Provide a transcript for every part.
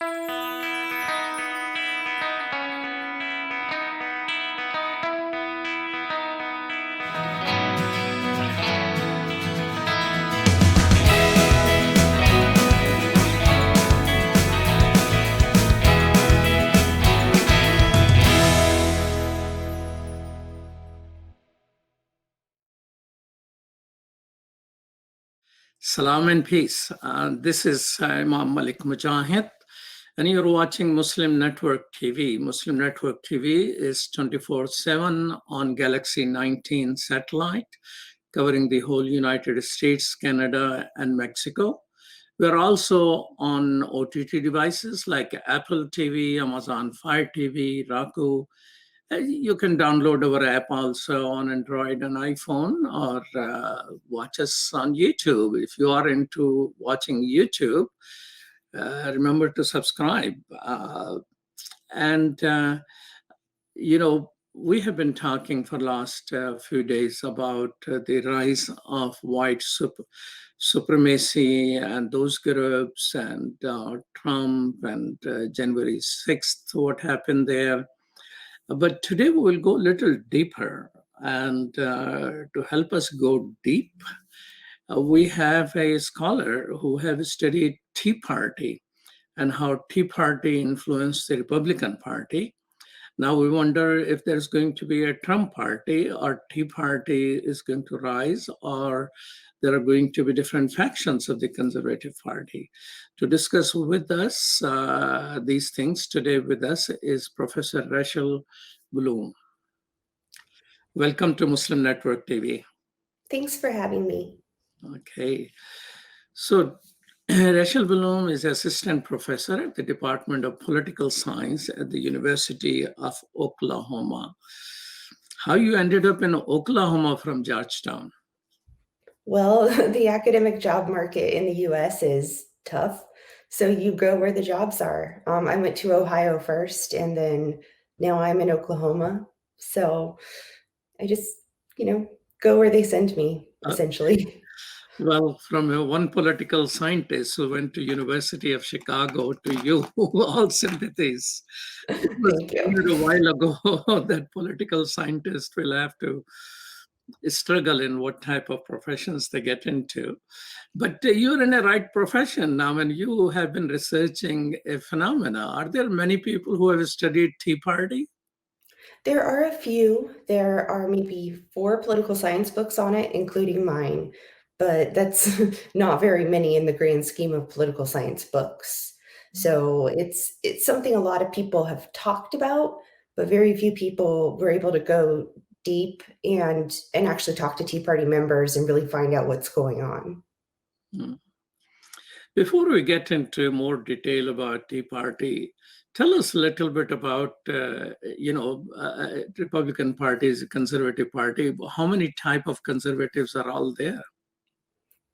Salam and peace. This is Imam Malik Mujahid, and you're watching Muslim Network TV. Muslim Network TV is 24/7 on Galaxy 19 satellite, covering the whole United States, Canada, and Mexico. We're also on OTT devices like Apple TV, Amazon Fire TV, Roku. You can download our app also on Android and iPhone, or watch us on YouTube. If you are into watching YouTube, remember to subscribe. We have been talking for the last few days about the rise of white supremacy and those groups, and Trump and January 6th, what happened there. But today we will go a little deeper, and to help us go deep, we have a scholar who has studied Tea Party and how Tea Party influenced the Republican Party. Now we wonder if there's going to be a Trump party, or Tea Party is going to rise, or there are going to be different factions of the Conservative Party. To discuss with us these things today with us is Professor Rachel Blum. Welcome to Muslim Network TV. Thanks for having me. Okay. So Rachel Blum is assistant professor at the Department of Political Science at the University of Oklahoma. How you ended up in Oklahoma from Georgetown? Well, the academic job market in the US is tough. So you go where the jobs are. I went to Ohio first, and then now I'm in Oklahoma. So I just, go where they send me, essentially. Well, from one political scientist who went to University of Chicago to you, all sympathies. Thank you. A while ago that political scientists will have to struggle in what type of professions they get into. But you're in a right profession now, and you have been researching a phenomena. Are there many people who have studied Tea Party? There are a few. There are maybe 4 political science books on it, including mine, but that's not very many in the grand scheme of political science books. So it's something a lot of people have talked about, but very few people were able to go deep and actually talk to Tea Party members and really find out what's going on. Before we get into more detail about Tea Party, tell us a little bit about, Republican Party is a conservative party. How many type of conservatives are all there?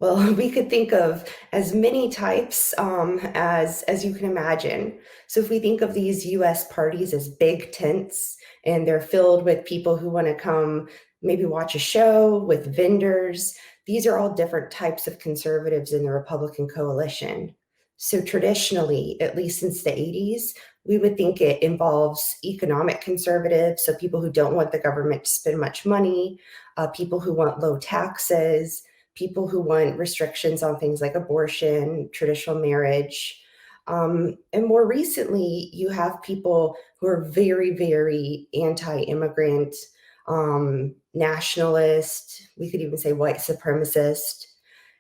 Well, we could think of as many types as you can imagine. So if we think of these US parties as big tents, and they're filled with people who want to come maybe watch a show, with vendors, these are all different types of conservatives in the Republican coalition. So traditionally, at least since the 80s, we would think it involves economic conservatives, so people who don't want the government to spend much money, people who want low taxes, people who want restrictions on things like abortion, traditional marriage. And more recently, you have people who are very, very anti-immigrant, nationalist, we could even say white supremacist,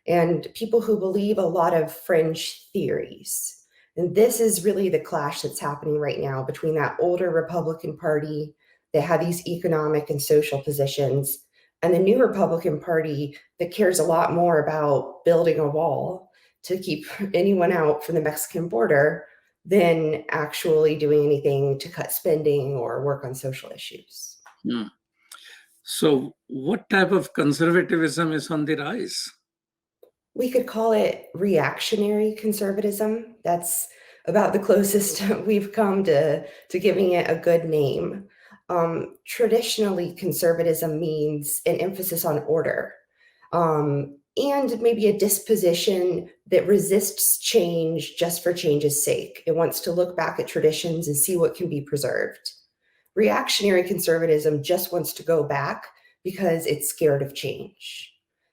and people who believe a lot of fringe theories. And this is really the clash that's happening right now between that older Republican Party that had these economic and social positions, and the new Republican Party that cares a lot more about building a wall to keep anyone out from the Mexican border than actually doing anything to cut spending or work on social issues. So what type of conservatism is on the rise? We could call it reactionary conservatism. That's about the closest we've come to giving it a good name. Traditionally, conservatism means an emphasis on order. and maybe a disposition that resists change just for change's sake. It wants to look back at traditions and see what can be preserved. Reactionary conservatism just wants to go back because it's scared of change.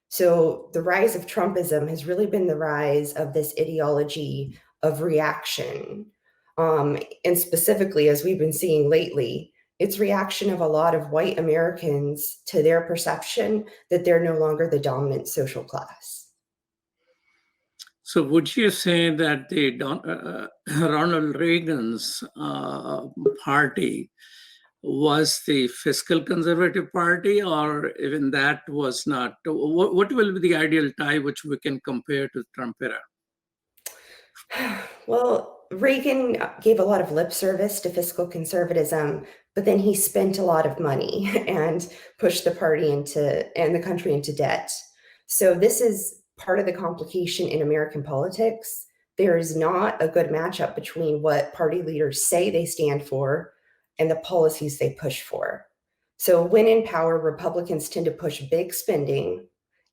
So the rise of Trumpism has really been the rise of this ideology of reaction. And specifically, as we've been seeing lately, it's reaction of a lot of white Americans to their perception that they're no longer the dominant social class. So would you say that the Ronald Reagan's party was the fiscal conservative party, or even that was not? What will be the ideal tie which we can compare to Trump era? Well, Reagan gave a lot of lip service to fiscal conservatism, but then he spent a lot of money and pushed the party and the country into debt. So this is part of the complication in American politics. There is not a good matchup between what party leaders say they stand for and the policies they push for. So when in power, Republicans tend to push big spending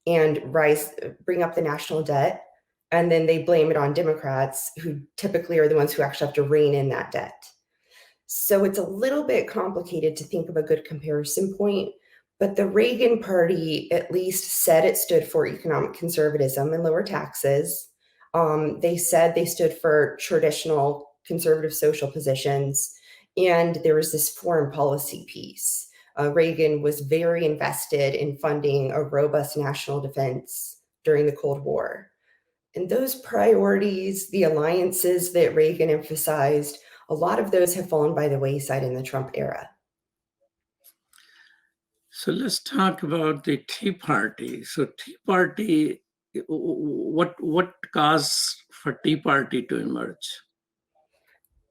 and bring up the national debt, and then they blame it on Democrats, who typically are the ones who actually have to rein in that debt. So it's a little bit complicated to think of a good comparison point, but the Reagan party at least said it stood for economic conservatism and lower taxes. They said they stood for traditional conservative social positions, and there was this foreign policy piece. Reagan was very invested in funding a robust national defense during the Cold War. And those priorities, the alliances that Reagan emphasized, a lot of those have fallen by the wayside in the Trump era. So let's talk about the Tea Party. So Tea Party, what caused for Tea Party to emerge?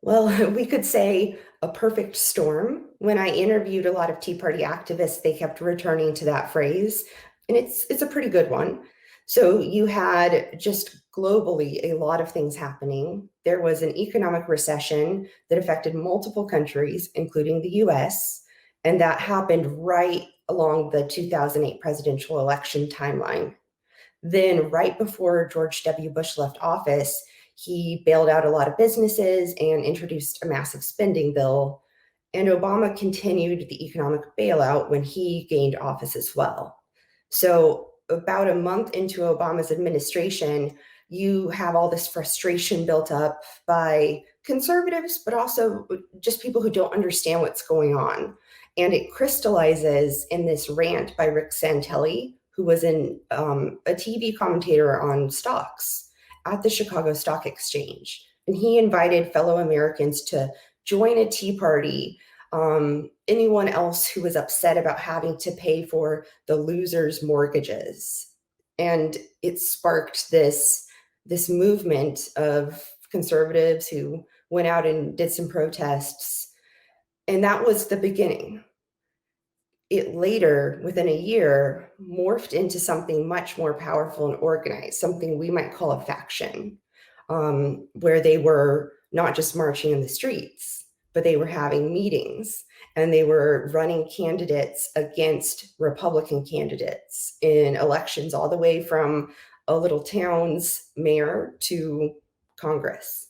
Well, we could say a perfect storm. When I interviewed a lot of Tea Party activists, they kept returning to that phrase, and it's a pretty good one. So you had just globally a lot of things happening. There was an economic recession that affected multiple countries, including the US, and that happened right along the 2008 presidential election timeline. Then, right before George W. Bush left office, he bailed out a lot of businesses and introduced a massive spending bill. And Obama continued the economic bailout when he gained office as well. So, about a month into Obama's administration, you have all this frustration built up by conservatives, but also just people who don't understand what's going on. And it crystallizes in this rant by Rick Santelli, who was a TV commentator on stocks at the Chicago Stock Exchange. And he invited fellow Americans to join a Tea Party, anyone else who was upset about having to pay for the losers' mortgages. And it sparked this movement of conservatives who went out and did some protests. And that was the beginning. It later, within a year, morphed into something much more powerful and organized, something we might call a faction, where they were not just marching in the streets, but they were having meetings and they were running candidates against Republican candidates in elections, all the way from a little town's mayor to Congress.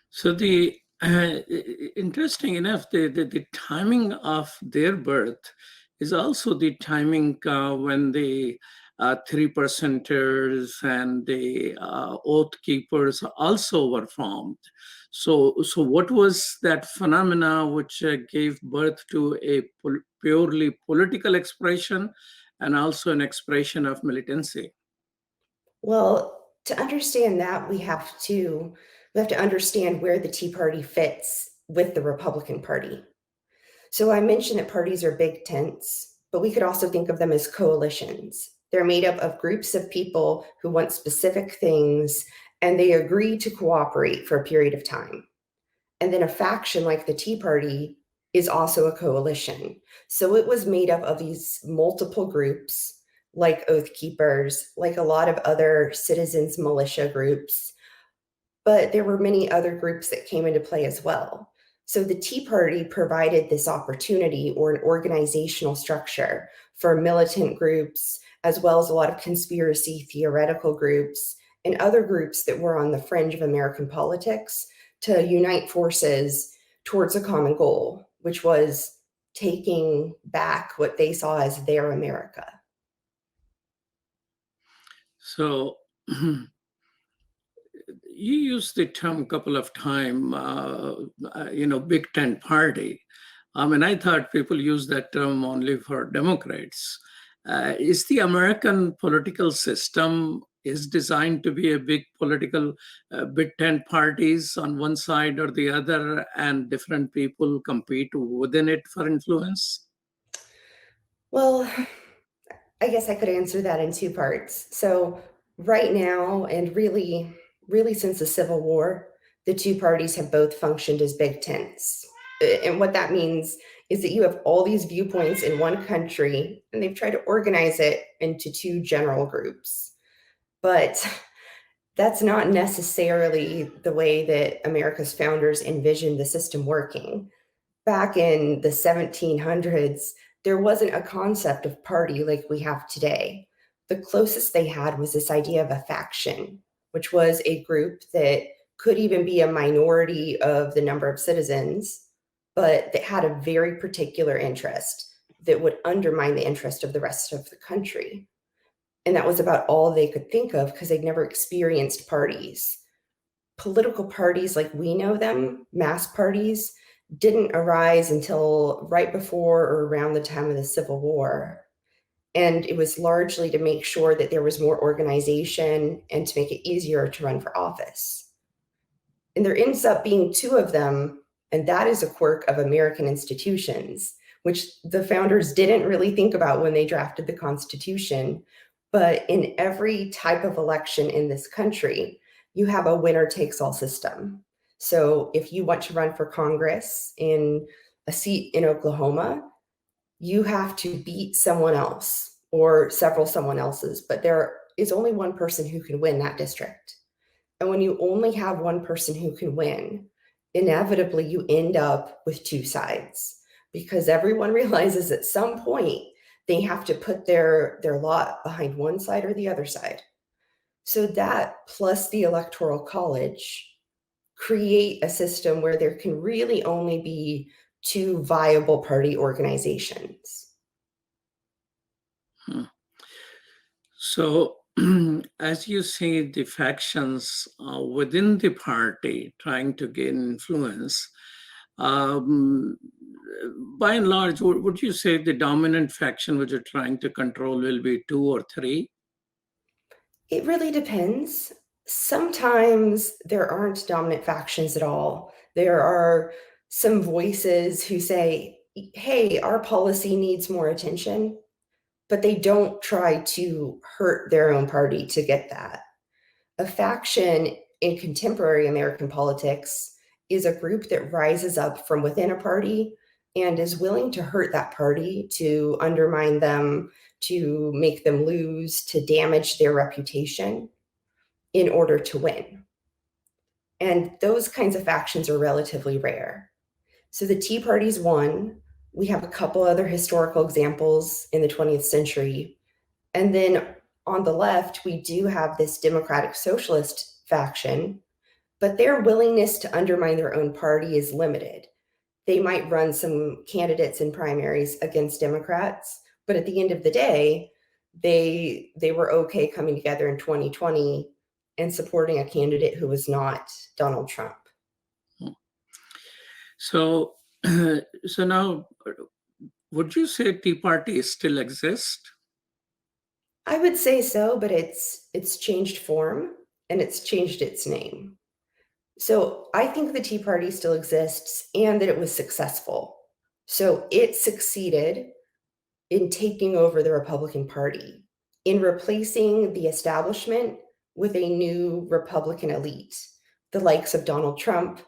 So interesting enough, the timing of their birth is also the timing when the 3%ers and the Oath Keepers also were formed. So what was that phenomena which gave birth to a purely political expression and also an expression of militancy? Well, to understand that, we have to understand where the Tea Party fits with the Republican Party. So I mentioned that parties are big tents, but we could also think of them as coalitions. They're made up of groups of people who want specific things, and they agree to cooperate for a period of time. And then a faction like the Tea Party is also a coalition. So it was made up of these multiple groups, like Oath Keepers, like a lot of other citizens militia groups, but there were many other groups that came into play as well. So the Tea Party provided this opportunity or an organizational structure for militant groups as well as a lot of conspiracy theoretical groups and other groups that were on the fringe of American politics to unite forces towards a common goal, which was taking back what they saw as their America. So you used the term a couple of times, Big Tent Party. I mean, I thought people use that term only for Democrats. Is the American political system is designed to be a big political big tent parties on one side or the other, and different people compete within it for influence? Well, I guess I could answer that in two parts. So, right now, and really since the Civil War, the two parties have both functioned as big tents. And what that means is that you have all these viewpoints in one country, and they've tried to organize it into two general groups. But that's not necessarily the way that America's founders envisioned the system working. Back in the 1700s, there wasn't a concept of party like we have today. The closest they had was this idea of a faction, which was a group that could even be a minority of the number of citizens, but that had a very particular interest that would undermine the interest of the rest of the country. And that was about all they could think of because they'd never experienced parties. Political parties like we know them, mass parties, didn't arise until right before or around the time of the Civil War. And it was largely to make sure that there was more organization and to make it easier to run for office. And there ends up being two of them, and that is a quirk of American institutions, which the founders didn't really think about when they drafted the Constitution. But in every type of election in this country, you have a winner takes all system. So if you want to run for Congress in a seat in Oklahoma, you have to beat someone else or several someone else's, but there is only one person who can win that district. And when you only have one person who can win, inevitably you end up with two sides because everyone realizes at some point they have to put their lot behind one side or the other side. So that plus the Electoral College create a system where there can really only be two viable party organizations. So, as you see the factions within the party trying to gain influence, by and large, would you say the dominant faction which you're trying to control will be two or three? It really depends. Sometimes there aren't dominant factions at all. There are some voices who say, hey, our policy needs more attention, but they don't try to hurt their own party to get that. A faction in contemporary American politics is a group that rises up from within a party and is willing to hurt that party, to undermine them, to make them lose, to damage their reputation in order to win. And those kinds of factions are relatively rare. So the Tea Party's one. We have a couple other historical examples in the 20th century. And then on the left, we do have this Democratic Socialist faction, but their willingness to undermine their own party is limited. They might run some candidates in primaries against Democrats, but at the end of the day, they were okay coming together in 2020 and supporting a candidate who was not Donald Trump. So, so now, would you say Tea Party still exists? I would say so, but it's changed form and it's changed its name. So I think the Tea Party still exists and that it was successful. So it succeeded in taking over the Republican Party, in replacing the establishment with a new Republican elite, the likes of Donald Trump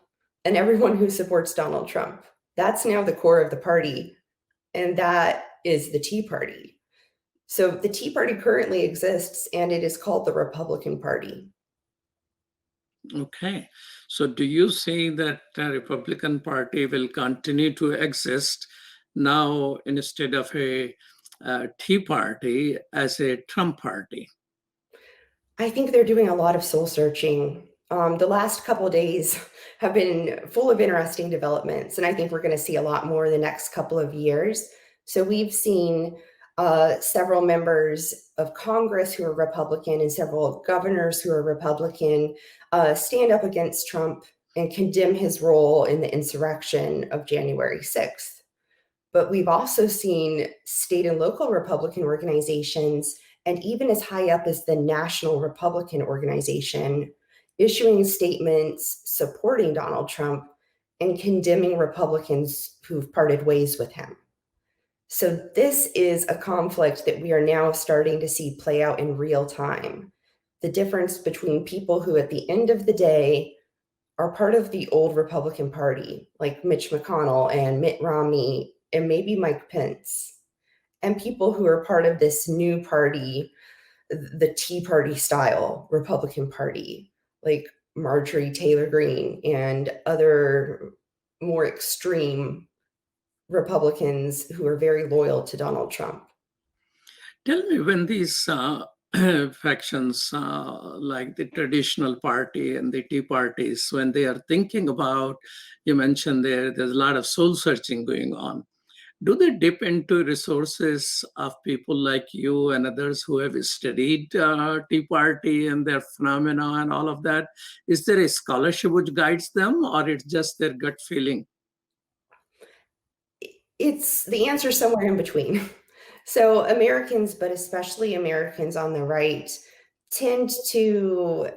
and everyone who supports Donald Trump. That's now the core of the party, and that is the Tea Party. So the Tea Party currently exists, and it is called the Republican Party. Okay. So do you see that the Republican Party will continue to exist now instead of a Tea Party as a Trump party? I think they're doing a lot of soul searching. The last couple of days have been full of interesting developments, and I think we're going to see a lot more in the next couple of years. So we've seen several members of Congress who are Republican and several governors who are Republican stand up against Trump and condemn his role in the insurrection of January 6th. But we've also seen state and local Republican organizations, and even as high up as the National Republican Organization, issuing statements supporting Donald Trump and condemning Republicans who've parted ways with him. So this is a conflict that we are now starting to see play out in real time. The difference between people who at the end of the day are part of the old Republican Party, like Mitch McConnell and Mitt Romney and maybe Mike Pence, and people who are part of this new party, the Tea Party style Republican Party, like Marjorie Taylor Greene and other more extreme Republicans who are very loyal to Donald Trump. Tell me, when these factions like the traditional party and the Tea Parties, when they are thinking about, you mentioned there's a lot of soul searching going on. Do they dip into resources of people like you and others who have studied Tea Party and their phenomena and all of that? Is there a scholarship which guides them, or it's just their gut feeling? It's the answer somewhere in between. So Americans, but especially Americans on the right, tend to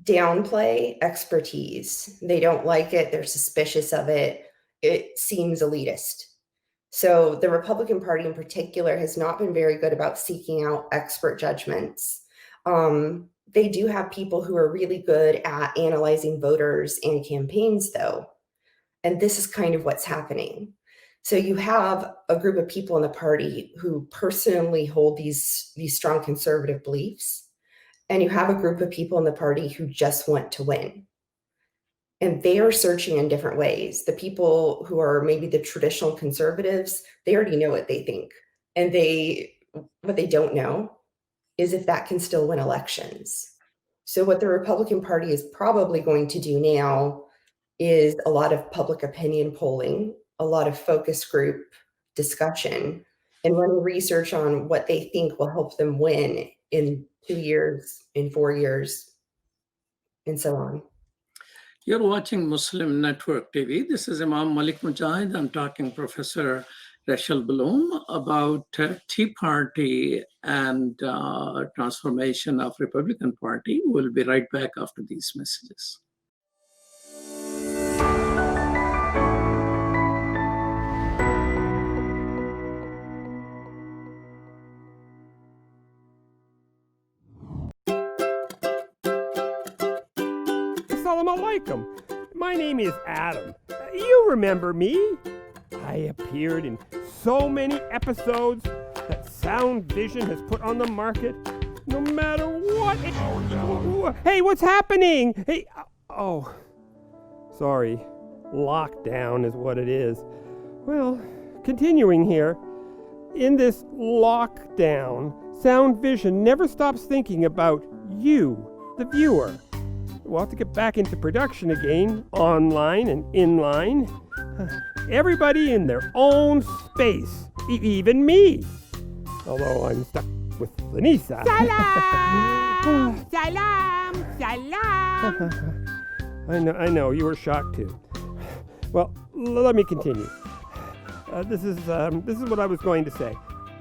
downplay expertise. They don't like it. They're suspicious of it. It seems elitist. So the Republican Party in particular has not been very good about seeking out expert judgments. They do have people who are really good at analyzing voters and campaigns, though. And this is kind of what's happening. So you have a group of people in the party who personally hold these strong conservative beliefs, and you have a group of people in the party who just want to win. And they are searching in different ways. The people who are maybe the traditional conservatives, they already know what they think. And what they don't know is if that can still win elections. So what the Republican Party is probably going to do now is a lot of public opinion polling, a lot of focus group discussion, and running research on what they think will help them win in 2 years, in 4 years, and so on. You're watching Muslim Network TV. This is Imam Malik Mujahid. I'm talking Professor Rachel Blum about Tea Party and transformation of Republican Party. We'll be right back after these messages. Assalamu alaikum. My name is Adam. You remember me? I appeared in so many episodes that Sound Vision has put on the market. No matter what. Hey, what's happening? Hey, oh, sorry. Lockdown is what it is. Well, continuing here. In this lockdown, Sound Vision never stops thinking about you, the viewer. We'll have to get back into production again, online and inline. Everybody in their own space, even me. Although I'm stuck with Lanisa. Salam! Salam! Salam! I know, you were shocked too. Well, let me continue. This is what I was going to say.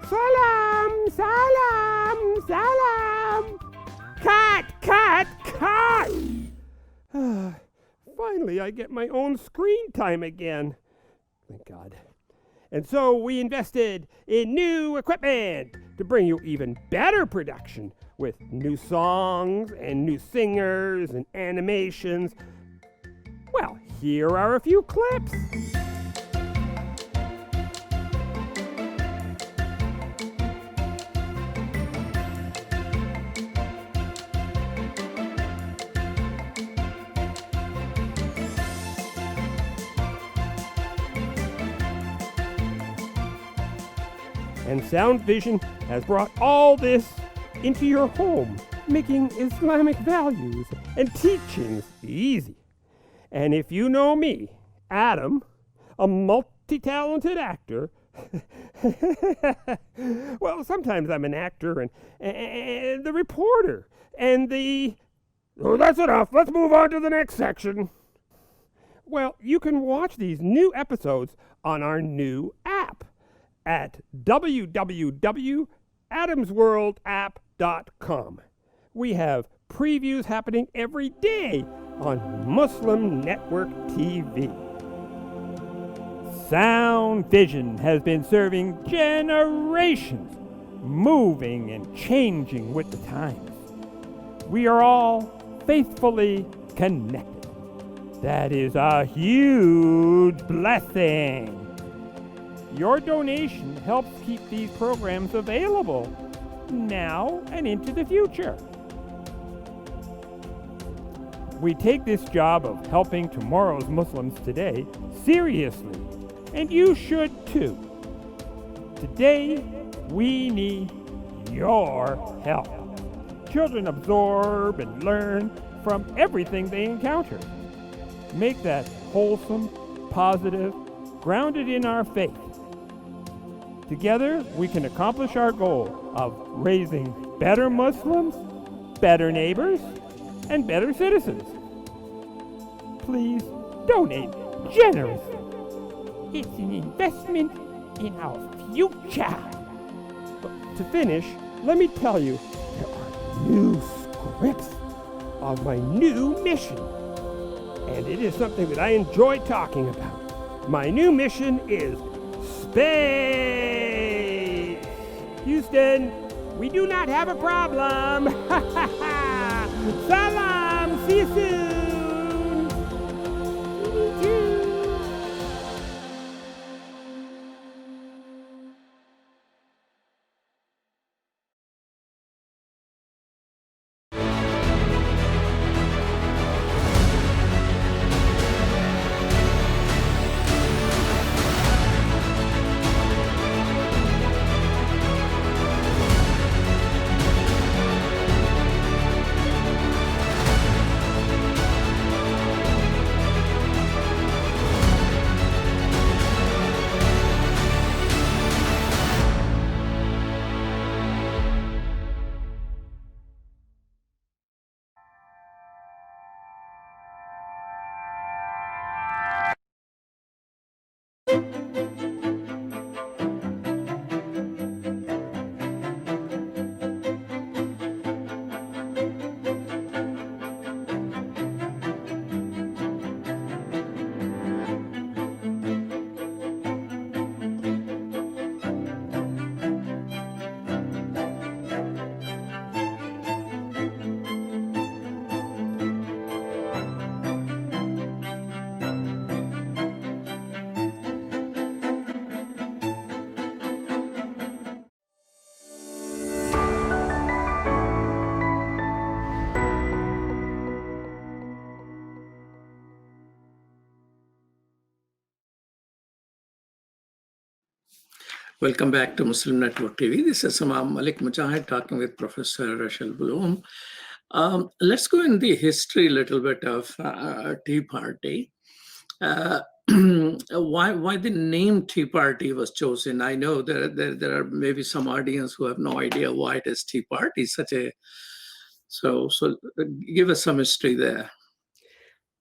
Salam! Salam! Salam! Cut! Cut! Cut! Finally, I get my own screen time again. Thank God. And so we invested in new equipment to bring you even better production with new songs and new singers and animations. Well, here are a few clips. And Sound Vision has brought all this into your home, making Islamic values and teachings easy. And if you know me, Adam, a multi-talented actor, well, sometimes I'm an actor and the reporter and the... Oh, that's enough. Let's move on to the next section. Well, you can watch these new episodes on our new app at www.adamsworldapp.com. We have previews happening every day on Muslim Network TV. Sound Vision has been serving generations, moving and changing with the times. We are all faithfully connected. That is a huge blessing. Your donation helps keep these programs available now and into the future. We take this job of helping tomorrow's Muslims today seriously, and you should too. Today, we need your help. Children absorb and learn from everything they encounter. Make that wholesome, positive, grounded in our faith. Together, we can accomplish our goal of raising better Muslims, better neighbors, and better citizens. Please donate generously. It's an investment in our future. But to finish, let me tell you, there are new scripts of my new mission. And it is something that I enjoy talking about. My new mission is space. Houston, we do not have a problem. Salam, see you soon. Welcome back to Muslim Network TV. This is Imam Malik Mujahid talking with Professor Blum. Let's go in the history a little bit of Tea Party. Why the name Tea Party was chosen? I know there are maybe some audience who have no idea why it is Tea Party. So give us some history there.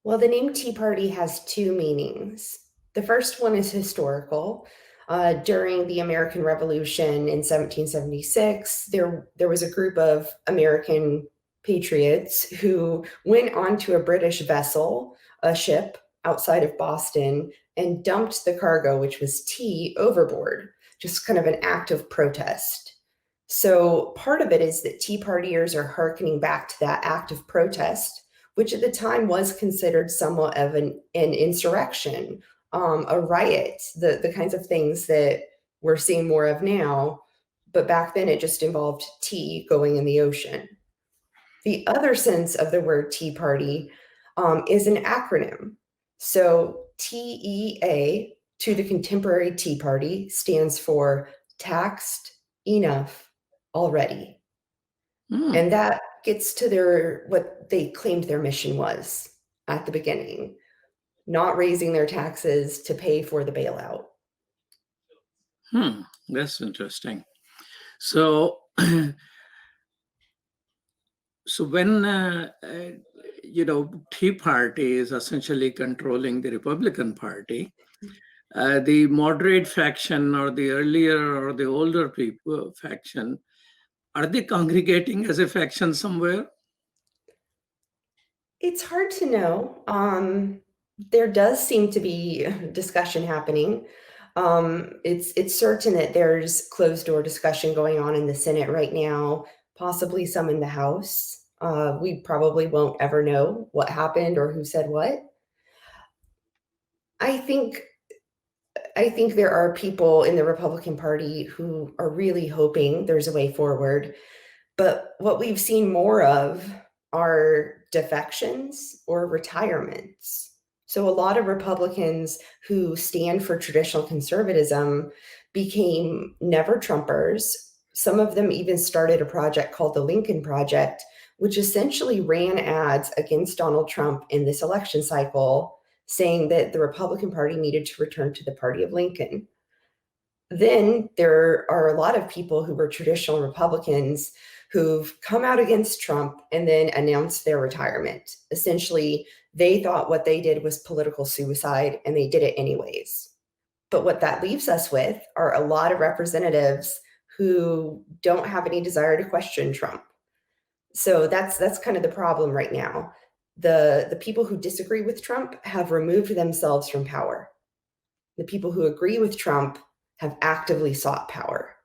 Well, the name Tea Party has two meanings. The first one is historical. During the American Revolution in 1776, there was a group of American patriots who went onto a British vessel, a ship outside of Boston, and dumped the cargo, which was tea, overboard, just kind of an act of protest. So part of it is that Tea Partiers are hearkening back to that act of protest, which at the time was considered somewhat of an insurrection, a riot, the kinds of things that we're seeing more of now. But back then it just involved tea going in the ocean. The other sense of the word Tea Party is an acronym. So TEA, to the Contemporary Tea Party, stands for taxed enough already. Hmm. And that gets to what they claimed their mission was at the beginning, not raising their taxes to pay for the bailout. That's interesting. So, so when Tea Party is essentially controlling the Republican Party, the moderate faction or the earlier or the older people faction, are they congregating as a faction somewhere? It's hard to know. There does seem to be discussion happening. It's certain that there's closed door discussion going on in the Senate right now, possibly some in the House. We probably won't ever know what happened or who said what. I think there are people in the Republican Party who are really hoping there's a way forward. But what we've seen more of are defections or retirements. So a lot of Republicans who stand for traditional conservatism became never Trumpers. Some of them even started a project called the Lincoln Project, which essentially ran ads against Donald Trump in this election cycle, saying that the Republican Party needed to return to the party of Lincoln. Then there are a lot of people who were traditional Republicans who've come out against Trump and then announced their retirement. Essentially, they thought what they did was political suicide and they did it anyways. But what that leaves us with are a lot of representatives who don't have any desire to question Trump. So that's kind of the problem right now. The people who disagree with Trump have removed themselves from power. The people who agree with Trump have actively sought power.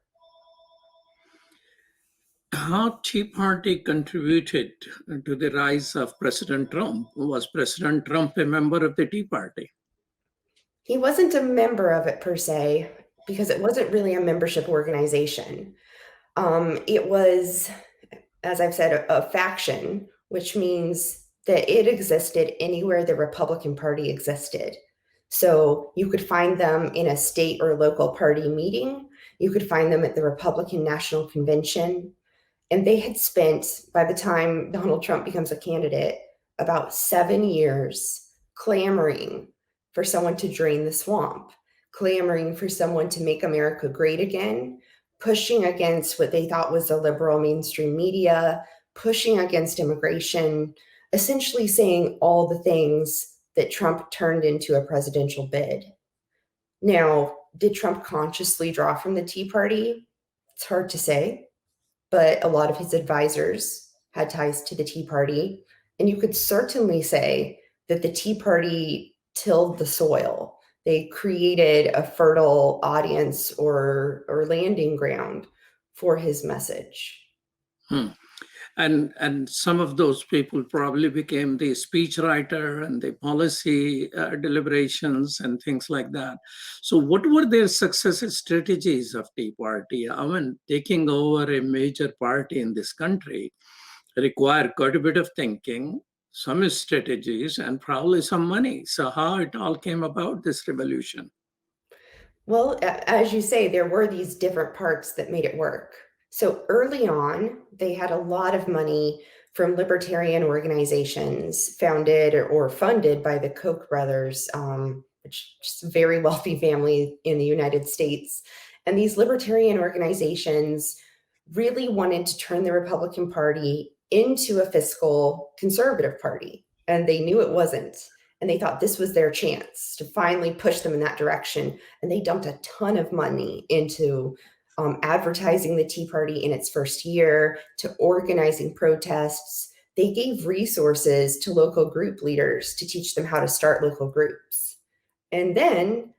How Tea Party contributed to the rise of President Trump? Was President Trump a member of the Tea Party? He wasn't a member of it per se, because it wasn't really a membership organization. It was, as I've said, a faction, which means that it existed anywhere the Republican Party existed. So you could find them in a state or local party meeting. You could find them at the Republican National Convention. And they had spent, by the time Donald Trump becomes a candidate, about 7 years clamoring for someone to drain the swamp, clamoring for someone to make America great again, pushing against what they thought was the liberal mainstream media, pushing against immigration, essentially saying all the things that Trump turned into a presidential bid. Now, did Trump consciously draw from the Tea Party? It's hard to say, but a lot of his advisors had ties to the Tea Party. And you could certainly say that the Tea Party tilled the soil. They created a fertile audience or landing ground for his message. And some of those people probably became the speechwriter and the policy deliberations and things like that. So what were their success strategies of Tea Party? I mean, taking over a major party in this country required quite a bit of thinking, some strategies, and probably some money. So how it all came about, this revolution? Well, as you say, there were these different parts that made it work. So early on, they had a lot of money from libertarian organizations founded or funded by the Koch brothers, which is a very wealthy family in the United States. And these libertarian organizations really wanted to turn the Republican Party into a fiscal conservative party. And they knew it wasn't. And they thought this was their chance to finally push them in that direction. And they dumped a ton of money into advertising the Tea Party in its first year, to organizing protests. They gave resources to local group leaders to teach them how to start local groups. And then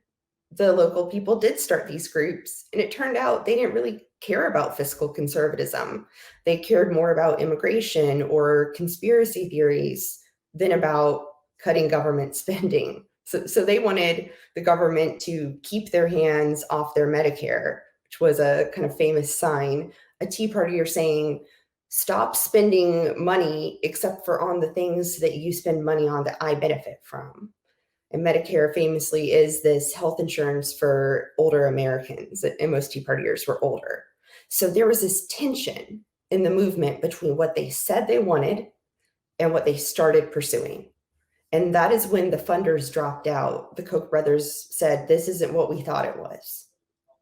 the local people did start these groups, and it turned out they didn't really care about fiscal conservatism. They cared more about immigration or conspiracy theories than about cutting government spending. So they wanted the government to keep their hands off their Medicare, which was a kind of famous sign. A Tea Partier saying, stop spending money except for on the things that you spend money on that I benefit from. And Medicare famously is this health insurance for older Americans, and most Tea Partiers were older. So there was this tension in the movement between what they said they wanted and what they started pursuing. And that is when the funders dropped out. The Koch brothers said, this isn't what we thought it was.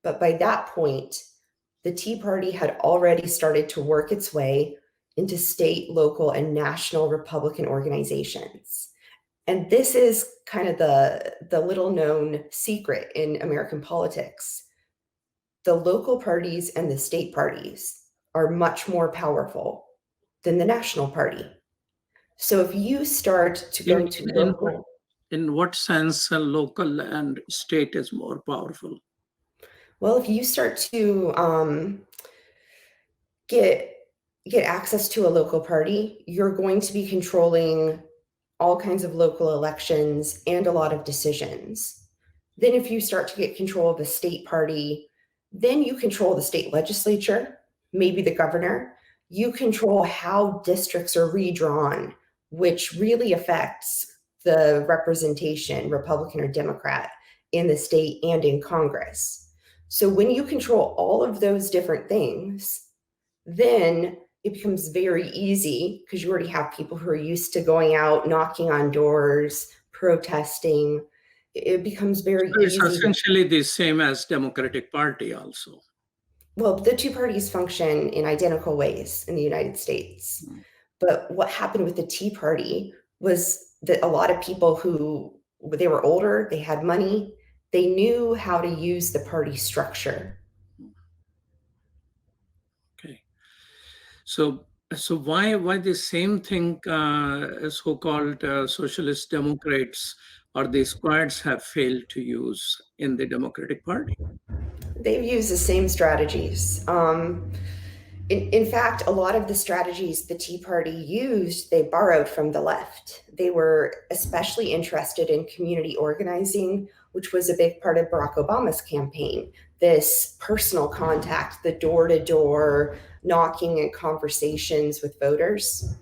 But by that point, the Tea Party had already started to work its way into state, local, and national Republican organizations. And this is kind of the little known secret in American politics. The local parties and the state parties are much more powerful than the national party. So if you start to go to local... In what sense local and state is more powerful? Well, if you start to get access to a local party, you're going to be controlling all kinds of local elections and a lot of decisions. Then if you start to get control of a state party, then you control the state legislature, maybe the governor. You control how districts are redrawn, which really affects the representation, Republican or Democrat, in the state and in Congress. So when you control all of those different things, then it becomes very easy because you already have people who are used to going out, knocking on doors, protesting. It becomes very easy. It's essentially the same as Democratic Party also. Well, the two parties function in identical ways in the United States. But what happened with the Tea Party was that a lot of people they were older, they had money, they knew how to use the party structure. Okay. So why the same thing so-called socialist Democrats or the squads have failed to use in the Democratic Party? They've used the same strategies. In fact, a lot of the strategies the Tea Party used, they borrowed from the left. They were especially interested in community organizing, which was a big part of Barack Obama's campaign. This personal contact, the door-to-door knocking and conversations with voters.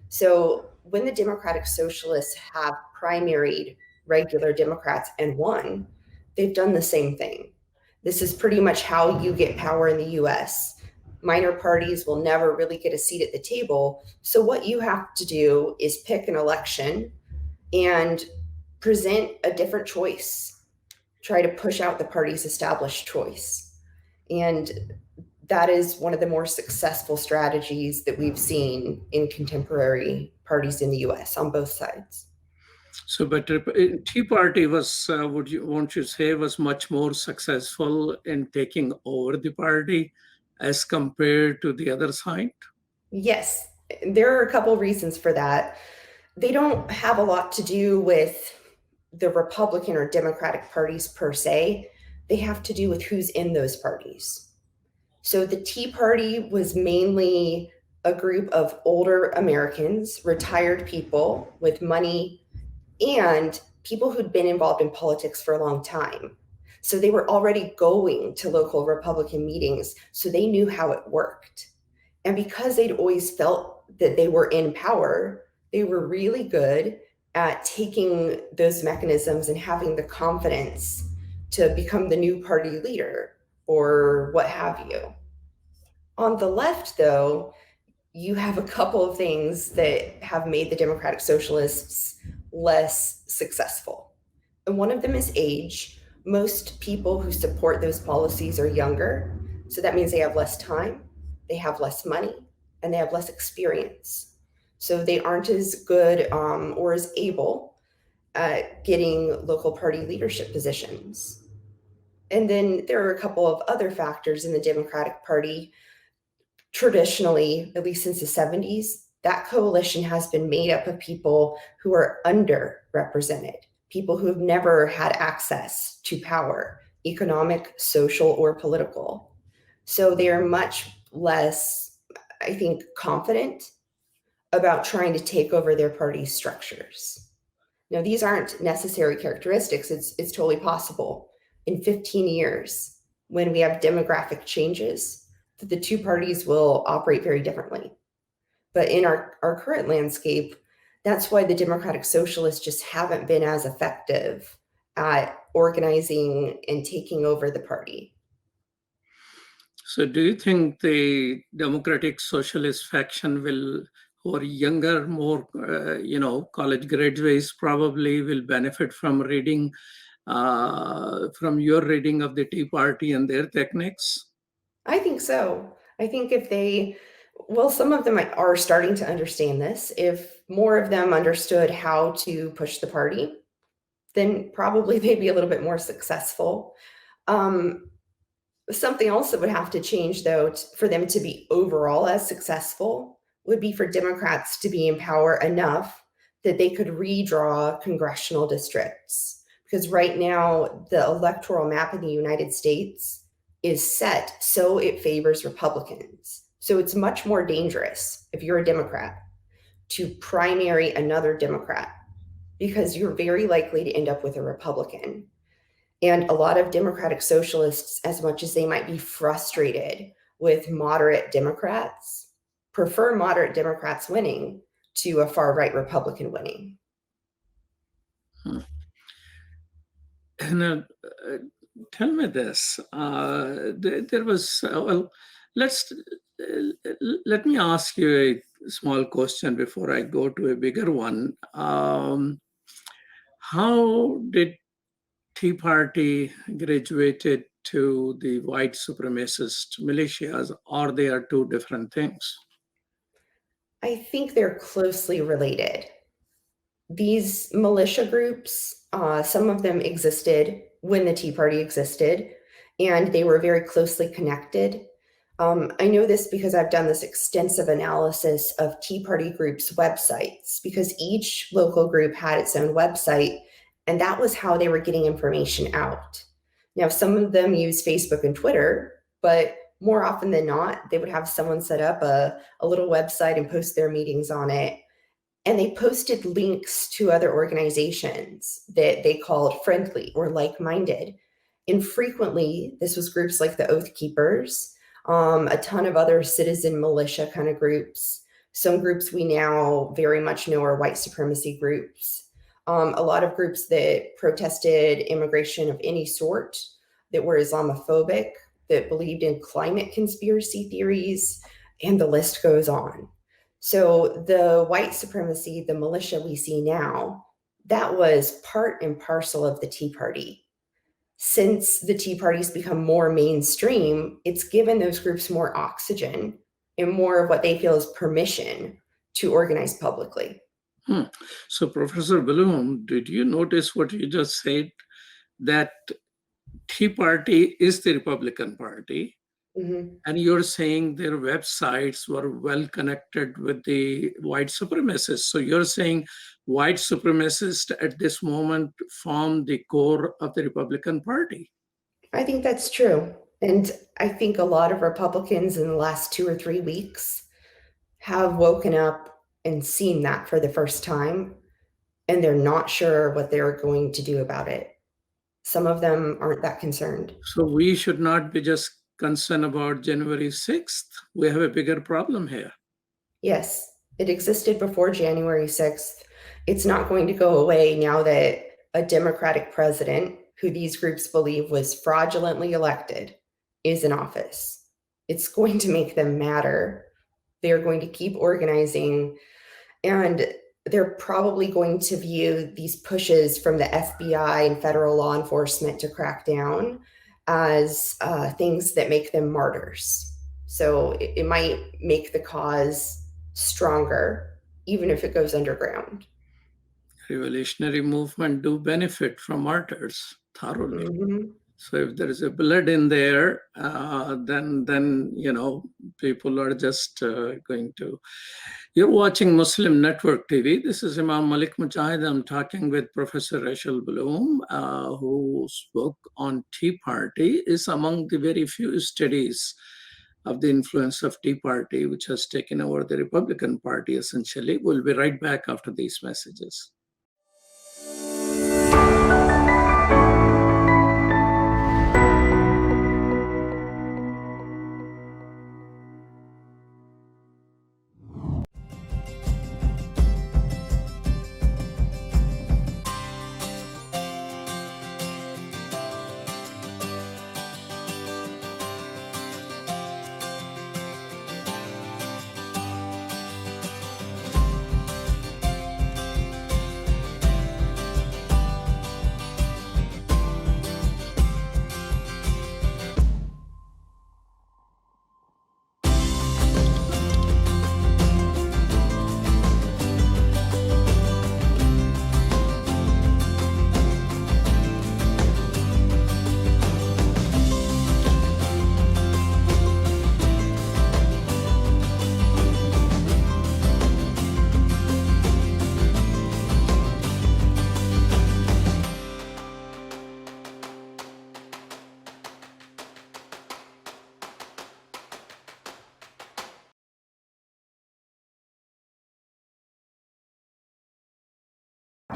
So when the Democratic Socialists have primaried regular Democrats and won, they've done the same thing. This is pretty much how you get power in the US. Minor parties will never really get a seat at the table. So what you have to do is pick an election and present a different choice. Try to push out the party's established choice. And that is one of the more successful strategies that we've seen in contemporary parties in the US on both sides. So, but Tea Party was, won't you say, was much more successful in taking over the party as compared to the other side? Yes, there are a couple of reasons for that. They don't have a lot to do with the Republican or Democratic parties per se. They have to do with who's in those parties. So the Tea Party was mainly a group of older Americans, retired people with money, and people who'd been involved in politics for a long time. So they were already going to local Republican meetings, so they knew how it worked. And because they'd always felt that they were in power, they were really good at taking those mechanisms and having the confidence to become the new party leader or what have you. On the left, though, you have a couple of things that have made the Democratic Socialists less successful. And one of them is age. Most people who support those policies are younger. So that means they have less time, they have less money, and they have less experience. So they aren't as good or as able at getting local party leadership positions. And then there are a couple of other factors in the Democratic Party. Traditionally, at least since the 70s, that coalition has been made up of people who are underrepresented, people who have never had access to power, economic, social, or political. So they are much less, I think, confident about trying to take over their party's structures. Now, these aren't necessary characteristics. It's totally possible in 15 years, when we have demographic changes, that the two parties will operate very differently. But in our current landscape, That's why the Democratic Socialists just haven't been as effective at organizing and taking over the party. So do you think the Democratic Socialist faction will, who are younger, more, college graduates probably will benefit from reading, from your reading of the Tea Party and their techniques? I think so. I think if some of them are starting to understand this. If more of them understood how to push the party, then probably they'd be a little bit more successful. Something else that would have to change, though, for them to be overall as successful would be for Democrats to be in power enough that they could redraw congressional districts. Because right now, the electoral map in the United States is set so it favors Republicans. So it's much more dangerous if you're a Democrat to primary another Democrat, because you're very likely to end up with a Republican. And a lot of Democratic Socialists, as much as they might be frustrated with moderate Democrats, prefer moderate Democrats winning to a far-right Republican winning. And tell me this. There was, let me ask you a small question before I go to a bigger one. How did Tea Party graduated to the white supremacist militias, or they are two different things? I think they're closely related. These militia groups, some of them existed when the Tea Party existed, and they were very closely connected. I know this because I've done this extensive analysis of Tea Party groups' websites, because each local group had its own website, and that was how they were getting information out. Now, some of them use Facebook and Twitter, but more often than not, they would have someone set up a little website and post their meetings on it. And they posted links to other organizations that they called friendly or like-minded. And frequently, this was groups like the Oath Keepers, a ton of other citizen militia kind of groups. Some groups we now very much know are white supremacy groups. A lot of groups that protested immigration of any sort, that were Islamophobic, that believed in climate conspiracy theories, and the list goes on. So the white supremacy, the militia we see now, that was part and parcel of the Tea Party. Since the Tea Party's become more mainstream, it's given those groups more oxygen and more of what they feel is permission to organize publicly. So, Professor Blum, did you notice what you just said? That Tea Party is the Republican Party, and you're saying their websites were well connected with the white supremacists. So you're saying white supremacists at this moment form the core of the Republican Party. I think that's true. And I think a lot of Republicans in the last 2 or 3 weeks have woken up and seen that for the first time, and they're not sure what they're going to do about it. Some of them aren't that concerned. So we should not be just concerned about January 6th. We have a bigger problem here. Yes, it existed before January 6th. It's not going to go away now that a Democratic president, who these groups believe was fraudulently elected, is in office. It's going to make them madder. They're going to keep organizing, and they're probably going to view these pushes from the FBI and federal law enforcement to crack down as things that make them martyrs. So it might make the cause stronger, even if it goes underground. Revolutionary movement do benefit from martyrs thoroughly. So if there is a blood in there, then people are just going to. You're watching Muslim Network TV. This is Imam Malik Mujahid. I'm talking with Professor Rachel Blum, whose book on Tea Party is among the very few studies of the influence of Tea Party, which has taken over the Republican Party, essentially. We'll be right back after these messages.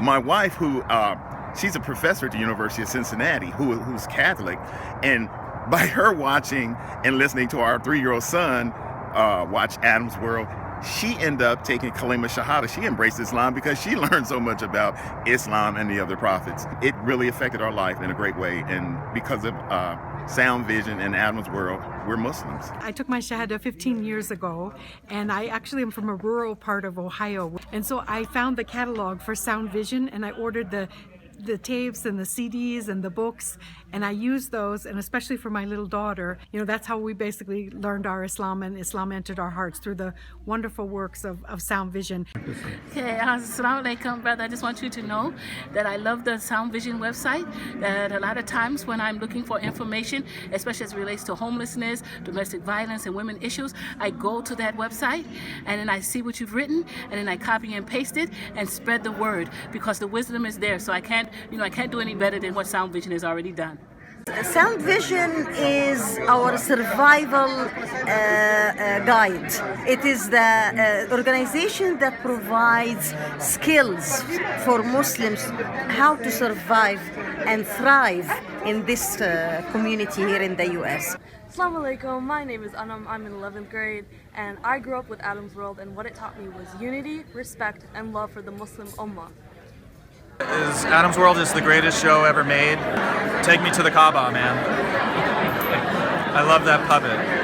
My wife, who she's a professor at the University of Cincinnati, who's Catholic, and by her watching and listening to our 3-year-old son watch Adam's World, she ended up taking Kalima Shahada. She embraced Islam because she learned so much about Islam and the other prophets. It really affected our life in a great way, and because of Sound Vision and Adam's World, we're Muslims. I took my Shahada 15 years ago, and I actually am from a rural part of Ohio. And so I found the catalog for Sound Vision, and I ordered the tapes and the CDs and the books, and I used those, and especially for my little daughter, that's how we basically learned our Islam, and Islam entered our hearts through the wonderful works of Sound Vision. Okay, assalamu alaikum, brother. I just want you to know that I love the Sound Vision website, that a lot of times when I'm looking for information, especially as it relates to homelessness, domestic violence, and women issues, I go to that website, and then I see what you've written, and then I copy and paste it, and spread the word, because the wisdom is there, so I can't do any better than what Sound Vision has already done. Sound Vision is our survival guide. It is the organization that provides skills for Muslims how to survive and thrive in this community here in the U.S. Assalamu alaikum, my name is Anam, I'm in 11th grade, and I grew up with Adam's World, and what it taught me was unity, respect, and love for the Muslim Ummah. Adam's World is the greatest show ever made. Take me to the Kaaba, man. I love that puppet.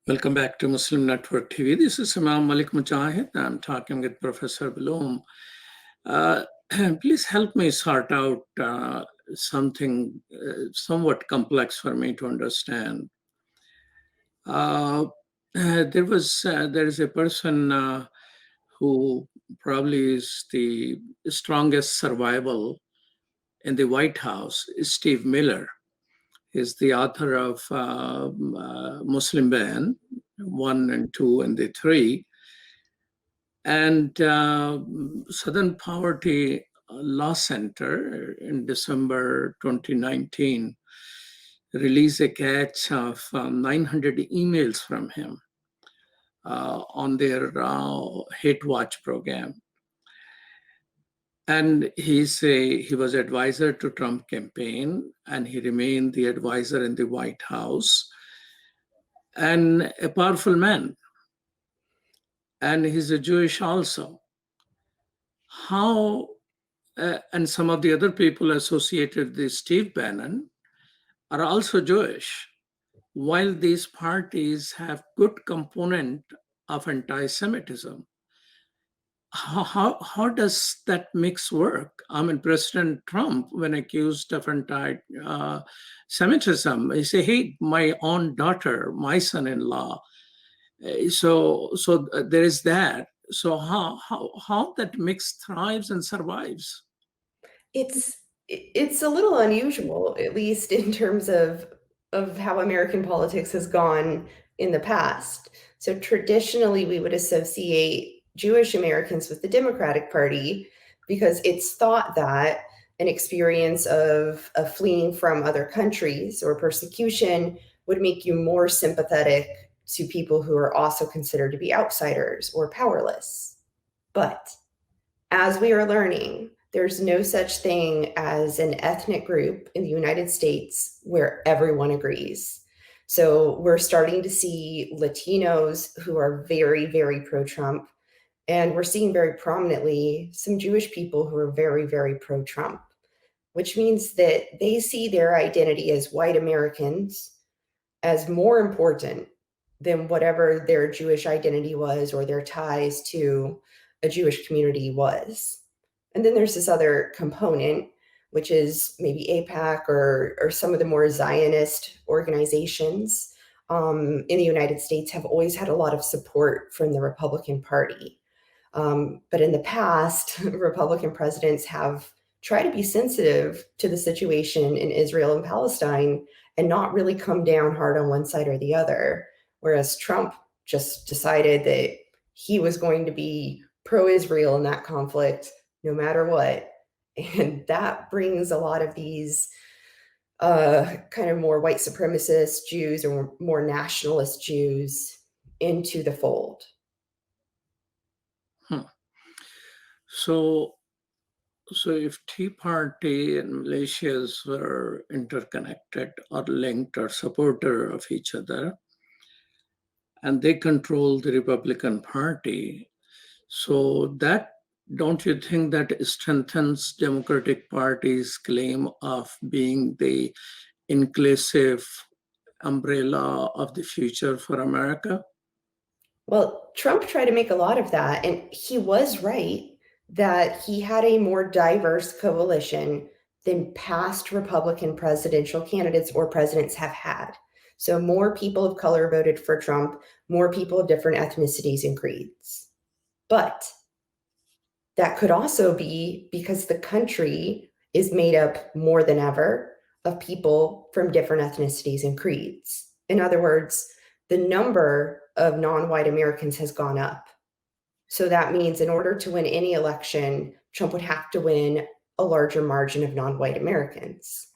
Welcome back to Muslim Network TV. This is Imam Malik Mujahid. I'm talking with Professor Blum. Please help me sort out something somewhat complex for me to understand. There is a person who probably is the strongest survival in the White House, Steve Miller. Is the author of Muslim Ban 1 and 2 and the 3. And Southern Poverty Law Center in December 2019 released a catch of 900 emails from him on their Hate Watch program. And he was advisor to Trump campaign, and he remained the advisor in the White House, and a powerful man. And he's a Jewish also. How, and some of the other people associated with Steve Bannon are also Jewish, while these parties have good component of anti-Semitism. How does that mix work? I mean, President Trump, when accused of anti-Semitism, he said, "Hey, my own daughter, my son-in-law." So there is that. So how that mix thrives and survives? It's a little unusual, at least in terms of how American politics has gone in the past. So traditionally, we would associate Jewish Americans with the Democratic Party because it's thought that an experience of fleeing from other countries or persecution would make you more sympathetic to people who are also considered to be outsiders or powerless. But as we are learning, there's no such thing as an ethnic group in the United States where everyone agrees. So we're starting to see Latinos who are very, very pro-Trump. And we're seeing very prominently some Jewish people who are very, very pro-Trump, which means that they see their identity as white Americans as more important than whatever their Jewish identity was or their ties to a Jewish community was. And then there's this other component, which is maybe AIPAC or some of the more Zionist organizations in the United States have always had a lot of support from the Republican Party. But in the past, Republican presidents have tried to be sensitive to the situation in Israel and Palestine and not really come down hard on one side or the other. Whereas Trump just decided that he was going to be pro-Israel in that conflict no matter what. And that brings a lot of these kind of more white supremacist Jews or more nationalist Jews into the fold. So if Tea Party and militias were interconnected or linked or supporter of each other, and they control the Republican Party, so that, don't you think that strengthens Democratic Party's claim of being the inclusive umbrella of the future for America? Well, Trump tried to make a lot of that, and he was right that he had a more diverse coalition than past Republican presidential candidates or presidents have had. So more people of color voted for Trump, more people of different ethnicities and creeds. But that could also be because the country is made up more than ever of people from different ethnicities and creeds. In other words, the number of non-white Americans has gone up. So that means in order to win any election, Trump would have to win a larger margin of non-white Americans.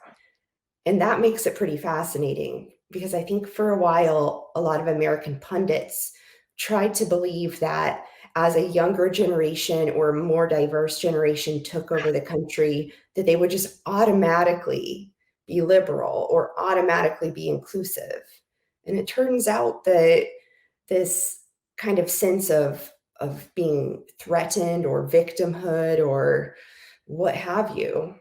And that makes it pretty fascinating because I think for a while, a lot of American pundits tried to believe that as a younger generation or a more diverse generation took over the country, that they would just automatically be liberal or automatically be inclusive. And it turns out that this kind of sense of being threatened or victimhood or what have you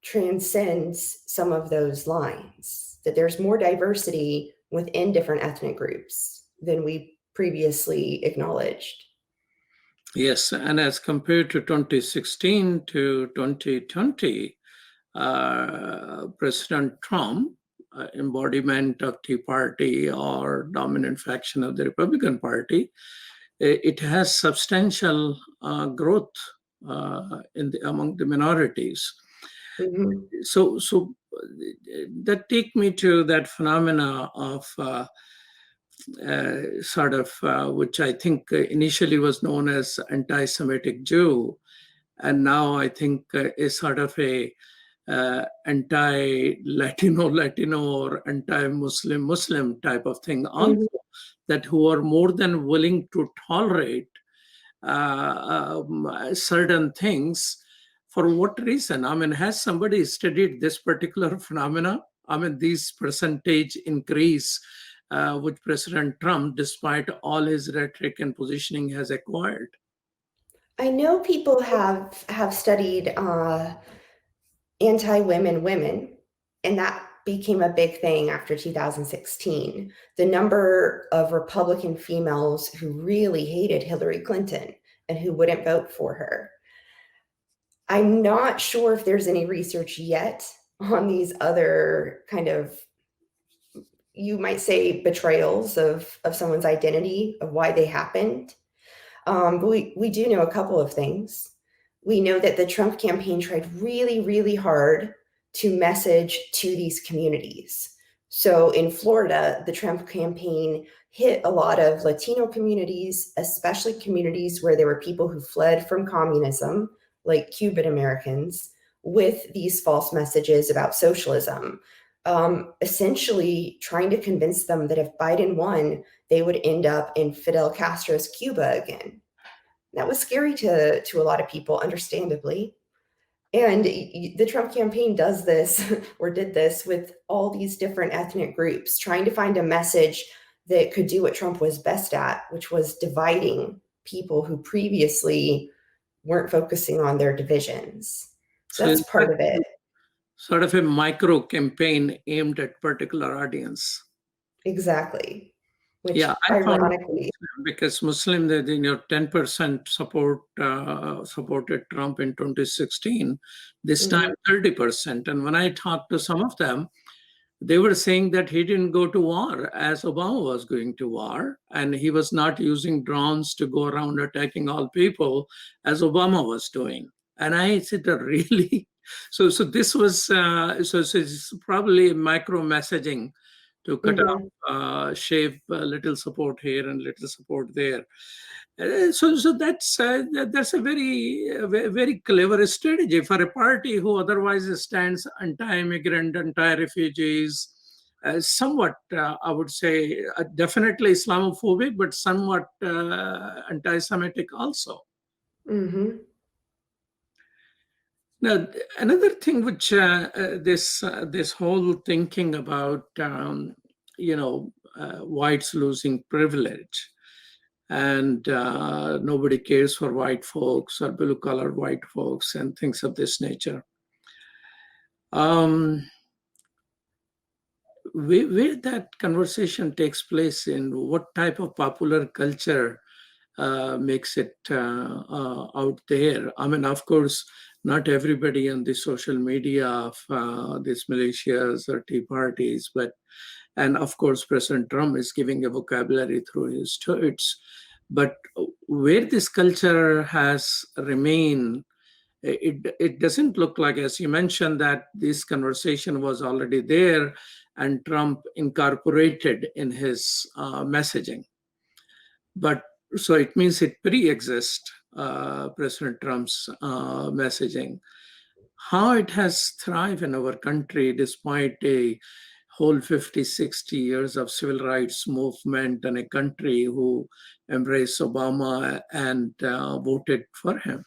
transcends some of those lines, that there's more diversity within different ethnic groups than we previously acknowledged. Yes, and as compared to 2016 to 2020, President Trump, embodiment of Tea Party or dominant faction of the Republican Party, it has substantial growth among the minorities. Mm-hmm. So that take me to that phenomena of which I think initially was known as anti-Semitic Jew, and now I think is sort of a anti-Latino or anti-Muslim type of thing also, that who are more than willing to tolerate certain things. For what reason? I mean, has somebody studied this particular phenomena? I mean, these percentage increase which President Trump, despite all his rhetoric and positioning, has acquired. I know people have studied anti-women women, and that became a big thing after 2016. The number of Republican females who really hated Hillary Clinton and who wouldn't vote for her. I'm not sure if there's any research yet on these other kind of, you might say, betrayals of someone's identity, of why they happened. But we do know a couple of things. We know that the Trump campaign tried really, really hard to message to these communities. So in Florida, the Trump campaign hit a lot of Latino communities, especially communities where there were people who fled from communism, like Cuban Americans, with these false messages about socialism, essentially trying to convince them that if Biden won, they would end up in Fidel Castro's Cuba again. That was scary to a lot of people, understandably. And the Trump campaign does this, or did this, with all these different ethnic groups, trying to find a message that could do what Trump was best at, which was dividing people who previously weren't focusing on their divisions. So that's part of it. Sort of a micro campaign aimed at particular audience. Exactly. Which, yeah, ironically, because Muslim, 10% supported Trump in 2016. This time 30%. And when I talked to some of them, They were saying that he didn't go to war as Obama was going to war, and he was not using drones to go around attacking all people as Obama was doing. And I said, really? So this was so it's probably micro messaging to cut off, shave a little support here and little support there. So that's a very clever strategy for a party who otherwise stands anti-immigrant, anti-refugees, somewhat, I would say, definitely Islamophobic, but somewhat anti-Semitic also. Mm-hmm. Now, another thing which this whole thinking about whites losing privilege, and nobody cares for white folks or blue-collar white folks and things of this nature. Where that conversation takes place, in what type of popular culture makes it out there? I mean, of course, not everybody on the social media of these militias or tea parties, and of course, President Trump is giving a vocabulary through his tweets. But where this culture has remained, it doesn't look like, as you mentioned, that this conversation was already there and Trump incorporated in his messaging. But so it means it pre-exists, President Trump's messaging. How it has thrived in our country despite a whole 50, 60 years of civil rights movement and a country who embraced Obama and voted for him.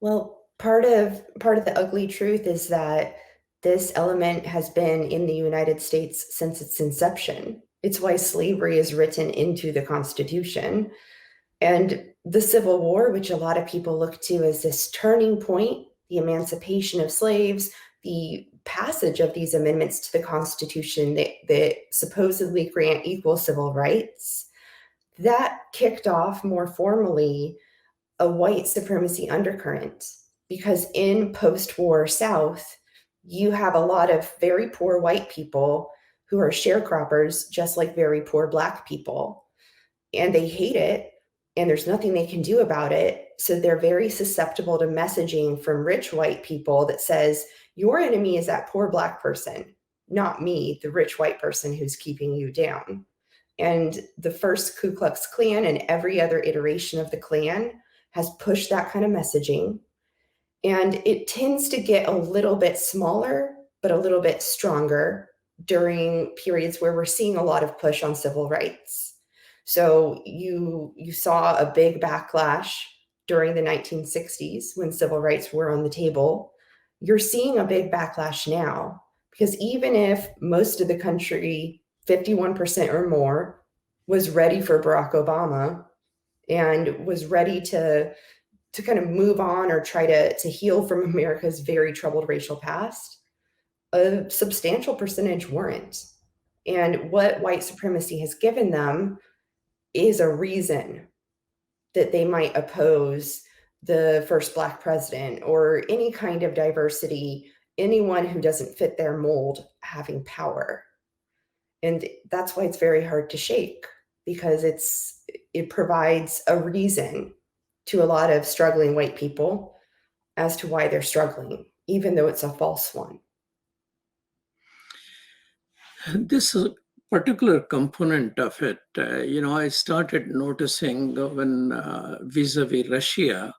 Well, part of the ugly truth is that this element has been in the United States since its inception. It's why slavery is written into the Constitution. And the Civil War, which a lot of people look to as this turning point, the emancipation of slaves, the passage of these amendments to the Constitution that supposedly grant equal civil rights, that kicked off more formally a white supremacy undercurrent. Because in post-war South, you have a lot of very poor white people who are sharecroppers, just like very poor Black people. And they hate it, and there's nothing they can do about it. So they're very susceptible to messaging from rich white people that says, your enemy is that poor Black person, not me, the rich white person who's keeping you down. And the first Ku Klux Klan and every other iteration of the Klan has pushed that kind of messaging. And it tends to get a little bit smaller, but a little bit stronger during periods where we're seeing a lot of push on civil rights. So you saw a big backlash during the 1960s when civil rights were on the table. You're seeing a big backlash now, because even if most of the country, 51% or more, was ready for Barack Obama and was ready to kind of move on or try to heal from America's very troubled racial past, a substantial percentage weren't. And what white supremacy has given them is a reason that they might oppose the first Black president or any kind of diversity, anyone who doesn't fit their mold having power. And that's why it's very hard to shake, because it provides a reason to a lot of struggling white people as to why they're struggling, even though it's a false one. This particular component of it, I started noticing when vis-a-vis Russia,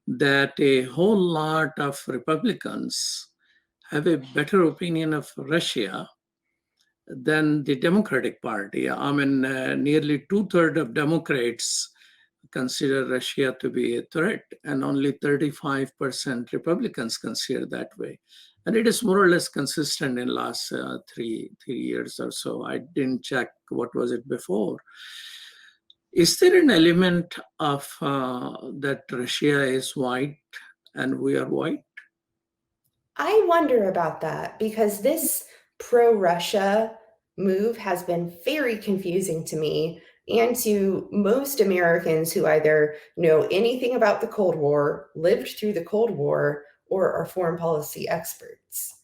that a whole lot of Republicans have a better opinion of Russia than the Democratic Party. I mean, nearly 2/3 of Democrats consider Russia to be a threat, and only 35% Republicans consider that way. And it is more or less consistent in last three years or so. I didn't check what was it before. Is there an element of that Russia is white and we are white? I wonder about that, because this pro-Russia move has been very confusing to me and to most Americans who either know anything about the Cold War, lived through the Cold War, or are foreign policy experts.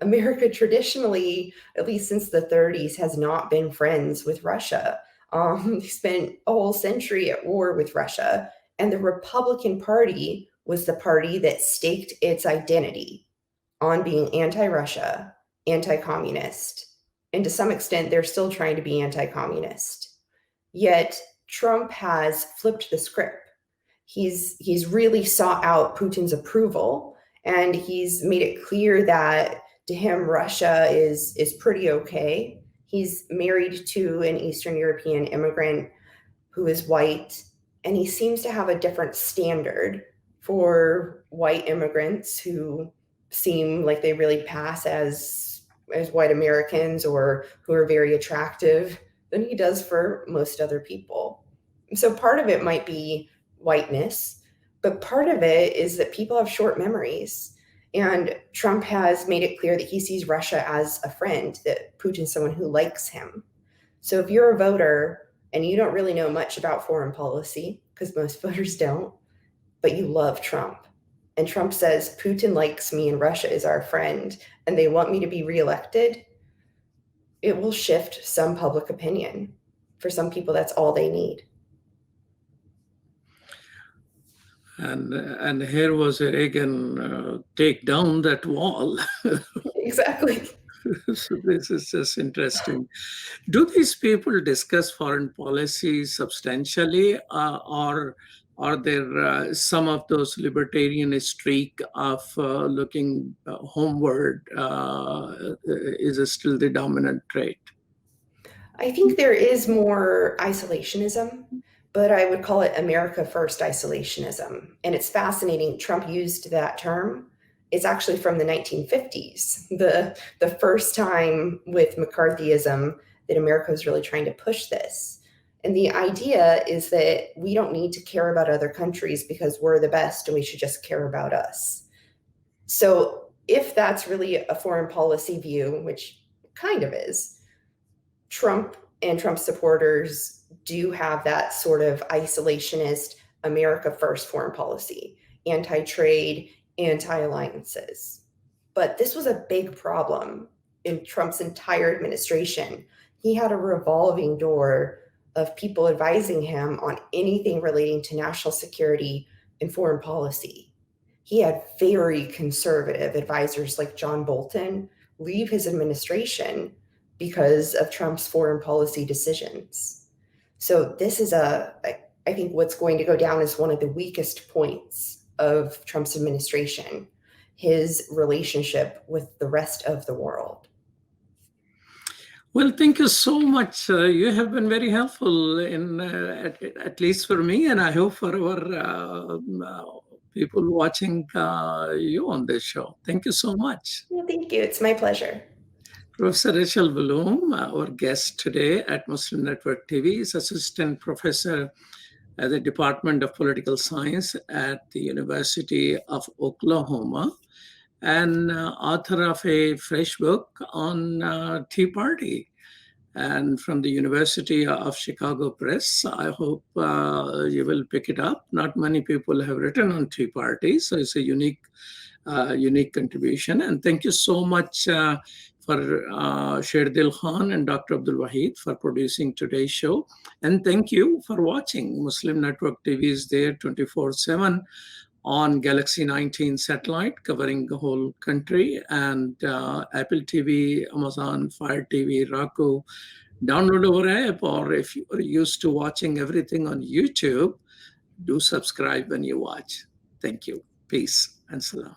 America traditionally, at least since the 30s, has not been friends with Russia. They spent a whole century at war with Russia, and the Republican Party was the party that staked its identity on being anti-Russia, anti-communist, and to some extent, they're still trying to be anti-communist. Yet Trump has flipped the script. He's really sought out Putin's approval, and he's made it clear that to him, Russia is pretty okay. He's married to an Eastern European immigrant who is white, and he seems to have a different standard for white immigrants who seem like they really pass as white Americans or who are very attractive than he does for most other people. So part of it might be whiteness, but part of it is that people have short memories. And Trump has made it clear that he sees Russia as a friend, that Putin's someone who likes him. So if you're a voter and you don't really know much about foreign policy, because most voters don't, but you love Trump, and Trump says, Putin likes me and Russia is our friend, and they want me to be reelected, it will shift some public opinion. For some people, that's all they need. And here was Reagan take down that wall. Exactly. So this is just interesting. Do these people discuss foreign policy substantially, or are there some of those libertarian streak of looking homeward is still the dominant trait? I think there is more isolationism, but I would call it America First isolationism. And it's fascinating. Trump used that term. It's actually from the 1950s, the first time with McCarthyism that America was really trying to push this. And the idea is that we don't need to care about other countries because we're the best and we should just care about us. So if that's really a foreign policy view, which kind of is, Trump and Trump supporters do have that sort of isolationist America First foreign policy, anti-trade, anti-alliances. But this was a big problem in Trump's entire administration. He had a revolving door of people advising him on anything relating to national security and foreign policy. He had very conservative advisors like John Bolton leave his administration because of Trump's foreign policy decisions. So this is I think what's going to go down as one of the weakest points of Trump's administration, his relationship with the rest of the world. Well, thank you so much. You have been very helpful in, at least for me, and I hope for our people watching you on this show. Thank you so much. Well, thank you. It's my pleasure. Professor Rachel Blum, our guest today at Muslim Network TV, is Assistant Professor at the Department of Political Science at the University of Oklahoma, and author of a fresh book on Tea Party, and from the University of Chicago Press. I hope you will pick it up. Not many people have written on Tea Party, so it's a unique contribution. And thank you so much for Sherdil Khan and Dr. Abdul Wahid for producing today's show. And thank you for watching. Muslim Network TV is there 24/7 on Galaxy 19 satellite, covering the whole country, and Apple TV, Amazon, Fire TV, Roku. Download our app, or if you are used to watching everything on YouTube, do subscribe when you watch. Thank you. Peace and salam.